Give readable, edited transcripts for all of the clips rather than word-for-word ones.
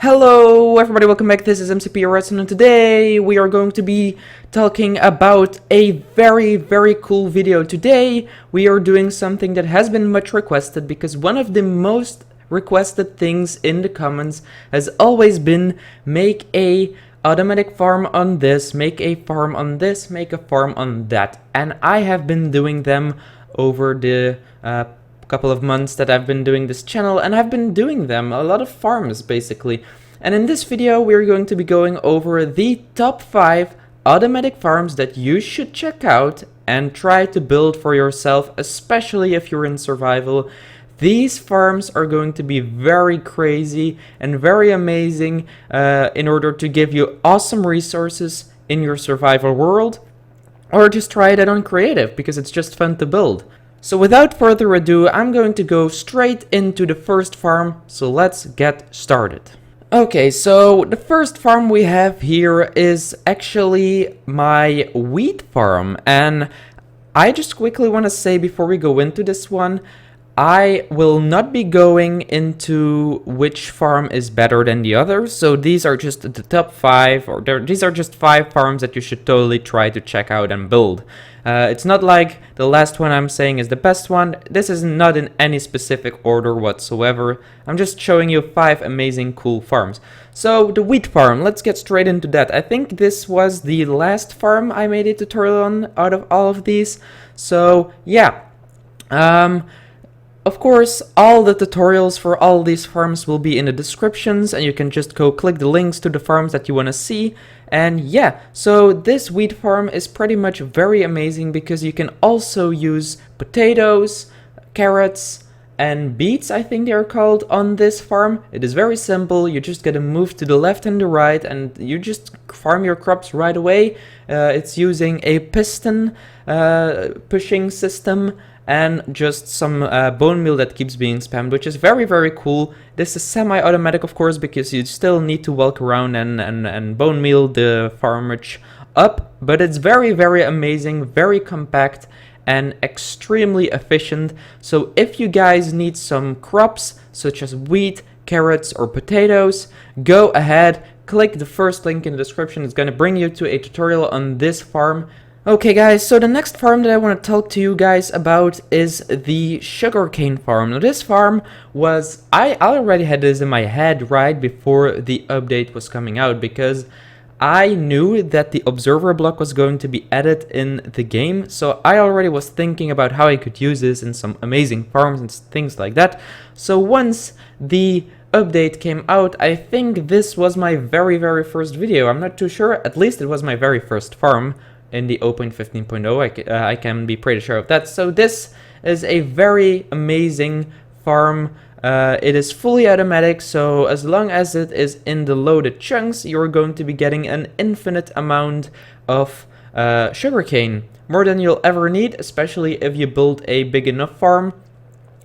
Hello everybody, welcome back. This is MCPE REDSTONE, and today we are going to be talking about a very cool video. Today we are doing something that has been much requested, because one of the most requested things in the comments has always been make a automatic farm on this, make a farm on this, make a farm on that. And I have been doing them over the couple of months that I've been doing this channel, and I've been doing them, a lot of farms basically. And in this video we're going to be going over the top 5 automatic farms that you should check out and try to build for yourself, especially if you're in survival. These farms are going to be very crazy and very amazing in order to give you awesome resources in your survival world, or just try it on creative because it's just fun to build. So without further ado, I'm going to go straight into the first farm, so let's get started. Okay, so the first farm we have here is actually my wheat farm, and I just quickly want to say before we go into this one, I will not be going into which farm is better than the others, so these are just the top 5, or these are just 5 farms that you should totally try to check out and build. It's not like the last one I'm saying is the best one. This is not in any specific order whatsoever. I'm just showing you 5 amazing cool farms. So the wheat farm, let's get straight into that. I think this was the last farm I made a tutorial on out of all of these. So yeah. Of course, all the tutorials for all these farms will be in the descriptions, and you can just go click the links to the farms that you want to see. And yeah, so this wheat farm is pretty much very amazing because you can also use potatoes, carrots, and beets, I think they are called, on this farm. It is very simple. You just gotta move to the left and the right, and you just farm your crops right away. It's using a piston pushing system and just some bone meal that keeps being spammed, which is very cool. This is semi-automatic, of course, because you still need to walk around and bone meal the farmage up, but it's very amazing, very compact, and extremely efficient. So if you guys need some crops, such as wheat, carrots, or potatoes, go ahead, click the first link in the description. It's gonna bring you to a tutorial on this farm. Okay guys, so the next farm that I want to talk to you guys about is the sugarcane farm. Now this farm was, I already had this in my head right before the update was coming out, because I knew that the observer block was going to be added in the game, so I already was thinking about how I could use this in some amazing farms and things like that. So once the update came out, I think this was my very first video. I'm not too sure, at least it was my very first farm in the 0.15.0, I can be pretty sure of that. So this is a very amazing farm. It is fully automatic, so as long as it is in the loaded chunks, you're going to be getting an infinite amount of sugarcane, more than you'll ever need, especially if you build a big enough farm.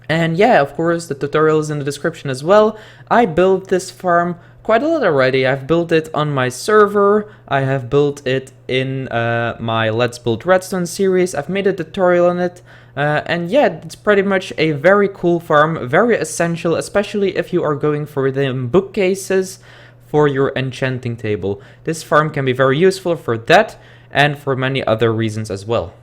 And yeah, of course, the tutorial is in the description as well. I built this farm quite a lot already. I've built it on my server, I have built it in my Let's Build Redstone series, I've made a tutorial on it, and yeah, it's pretty much a very cool farm, very essential, especially if you are going for the bookcases for your enchanting table. This farm can be very useful for that, and for many other reasons as well.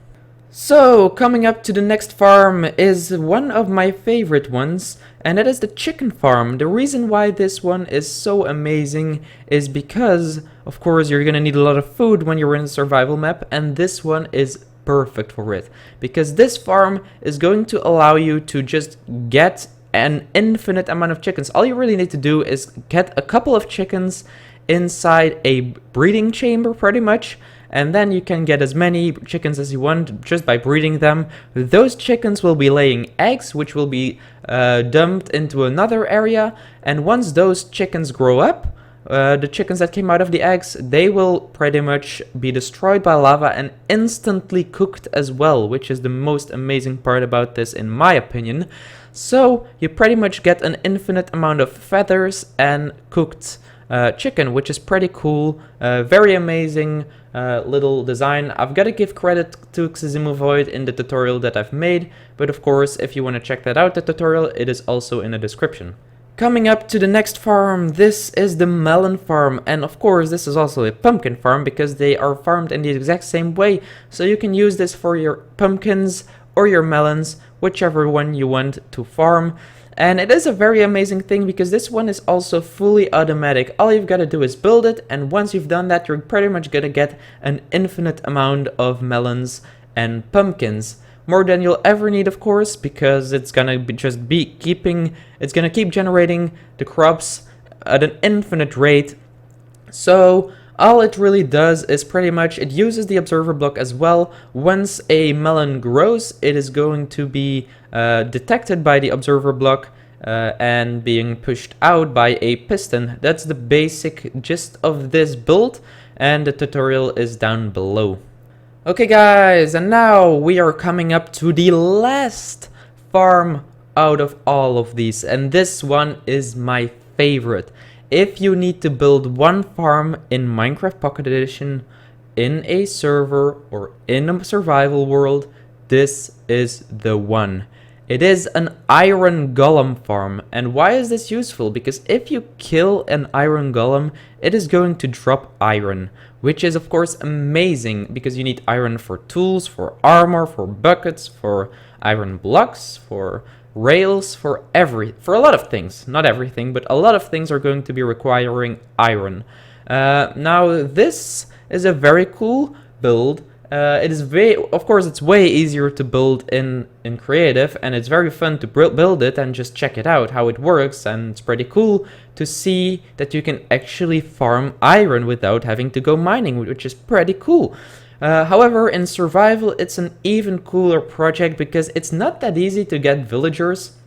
So, coming up to the next farm is one of my favorite ones, and that is the chicken farm. The reason why this one is so amazing is because, of course, you're gonna need a lot of food when you're in a survival map, and this one is perfect for it. Because this farm is going to allow you to just get an infinite amount of chickens. All you really need to do is get a couple of chickens inside a breeding chamber, pretty much, and then you can get as many chickens as you want just by breeding them. Those chickens will be laying eggs, which will be dumped into another area, and once those chickens grow up, the chickens that came out of the eggs, they will pretty much be destroyed by lava and instantly cooked as well, which is the most amazing part about this in my opinion. So you pretty much get an infinite amount of feathers and cooked chicken, which is pretty cool, very amazing little design. I've got to give credit to Xizimovoid in the tutorial that I've made, but of course if you want to check that out, the tutorial, it is also in the description. Coming up to the next farm, this is the melon farm, and of course this is also a pumpkin farm because they are farmed in the exact same way, so you can use this for your pumpkins or your melons, whichever one you want to farm. And it is a very amazing thing because this one is also fully automatic. All you've got to do is build it, and once you've done that, you're pretty much gonna get an infinite amount of melons and pumpkins. More than you'll ever need, of course, because it's gonna it's gonna keep generating the crops at an infinite rate. So all it really does is pretty much, it uses the observer block as well. Once a melon grows, it is going to be detected by the observer block and being pushed out by a piston. That's the basic gist of this build, and the tutorial is down below. Okay guys, and now we are coming up to the last farm out of all of these, and this one is my favorite. If you need to build one farm in Minecraft Pocket Edition, in a server or in a survival world, this is the one. It is an iron golem farm. And why is this useful? Because if you kill an iron golem, it is going to drop iron, which is of course amazing because you need iron for tools, for armor, for buckets, for iron blocks, for rails, for a lot of things. Not everything, but a lot of things are going to be requiring iron. Now this is a very cool build. It is of course it's way easier to build in creative, and it's very fun to build it and just check it out how it works, and it's pretty cool to see that you can actually farm iron without having to go mining, which is pretty cool. However, in survival it's an even cooler project because it's not that easy to get villagers,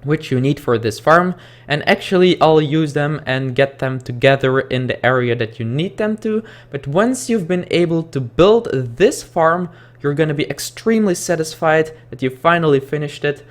which you need for this farm, and actually I'll use them and get them together in the area that you need them to. But once you've been able to build this farm, you're going to be extremely satisfied that you finally finished it.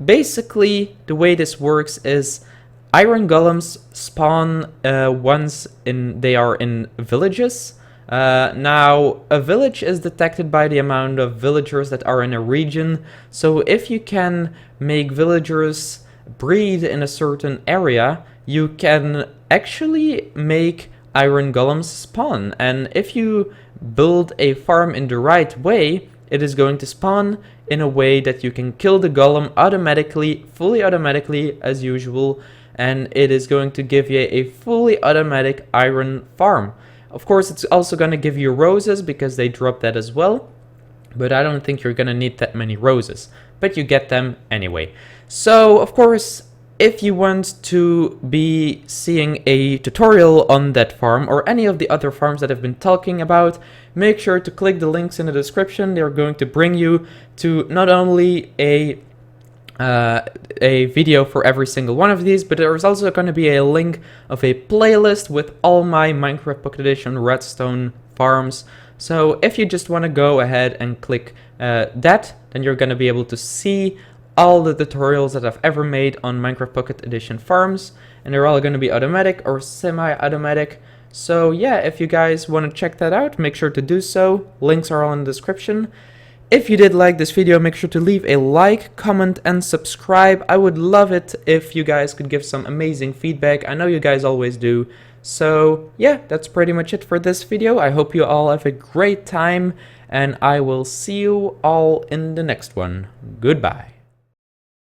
Basically, the way this works is iron golems spawn once they are in villages. Now, a village is detected by the amount of villagers that are in a region, so if you can make villagers breed in a certain area, you can actually make iron golems spawn, and if you build a farm in the right way, it is going to spawn in a way that you can kill the golem automatically, fully automatically as usual, and it is going to give you a fully automatic iron farm. Of course, it's also going to give you roses because they drop that as well, but I don't think you're going to need that many roses, but you get them anyway. So, of course, if you want to be seeing a tutorial on that farm or any of the other farms that I've been talking about, make sure to click the links in the description. They're going to bring you to not only a video for every single one of these, but there's also going to be a link of a playlist with all my Minecraft Pocket Edition redstone farms. So if you just want to go ahead and click that, then you're going to be able to see all the tutorials that I've ever made on Minecraft Pocket Edition farms, and they're all going to be automatic or semi-automatic. So yeah, if you guys want to check that out, make sure to do so. Links are all in the description. If you did like this video, make sure to leave a like, comment, and subscribe. I would love it if you guys could give some amazing feedback. I know you guys always do. So yeah, that's pretty much it for this video. I hope you all have a great time, and I will see you all in the next one. Goodbye.